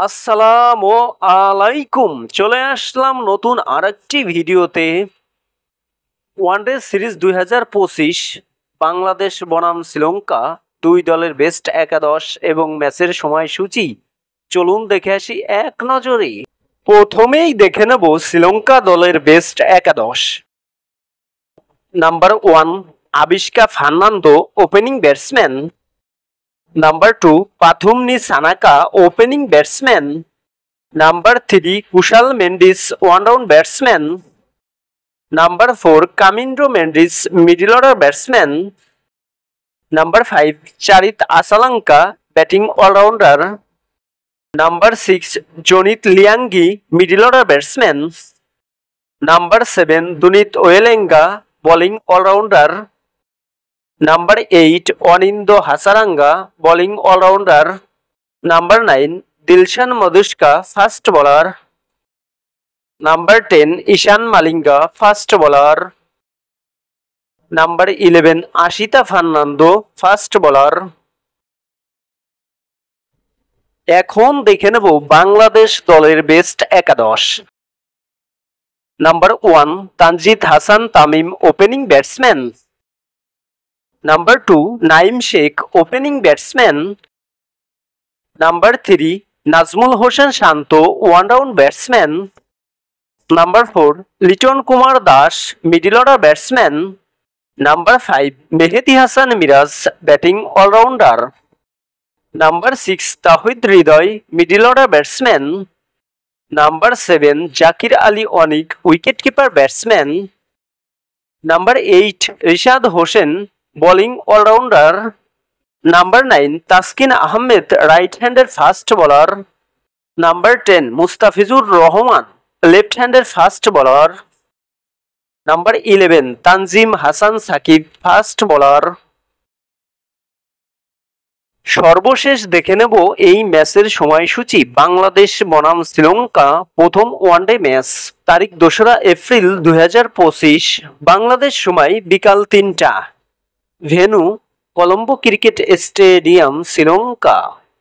আসসালামু আলাইকুম। চলে আসলাম নতুন আরেকটি ভিডিওতে। ওয়ানডে সিরিজ 2025 বাংলাদেশ বনাম শ্রীলঙ্কা দুই দলের বেস্ট একাদশ এবং ম্যাচের সময়সূচি চলুন দেখে আসি এক নজরে। প্রথমেই দেখে নেব শ্রীলঙ্কা দলের বেস্ট একাদশ। Number 1 Avishka Fernando, opening batsman. Number 2 Pathum Nissanka, opening batsman. Number 3 Kusal Mendis, one down batsman. Number 4 Kamindu Mendis, middle order batsman. Number 5 Charith Asalanka, batting allrounder. Number 6 Janith Liyanage, middle order batsman. Number 7 Dunith ওয়েলেঙ্গা, bowling allrounder. Number 8 Wanindu Hasaranga, bowling allrounder. Number 9 Dilshan Madushanka, fast bowler. Number 10 Eshan Malinga, fast bowler. Number 11 Asitha Fernando, fast bowler. এখন দেখে নেব বাংলাদেশ দলের best একাদশ। Number 1 Tanzid Hasan Tamim, opening batsman. Number 2 Naim Sheikh, opening batsman. Number 3 Najmul Hossain Shanto, one down batsman. Number 4 Litton Kumar Das, middle order batsman. Number 5 Mehidy Hasan Miraz, batting allrounder. Number 6 Towhid Hridoy, middle order batsman. Number 7 Jaker Ali Anik, wicket keeper batsman. Number 8 Rishad Hossain, bowling allrounder. Number 9 Taskin Ahmed, right হ্যান্ডের fast bowler. Number 10 Mustafizur Rahman, left হ্যান্ডের fast bowler. Number 11 Tanzim Hasan Sakib, fast bowler. সর্বশেষ দেখে নেব এই ম্যাচের সময়সূচি। বাংলাদেশ বনাম শ্রীলঙ্কা প্রথম ওয়ানডে ম্যাচ, তারিখ 2রা এপ্রিল 2025, বাংলাদেশ সময় বিকাল 3টা। Venue Colombo cricket stadium, Sri Lanka.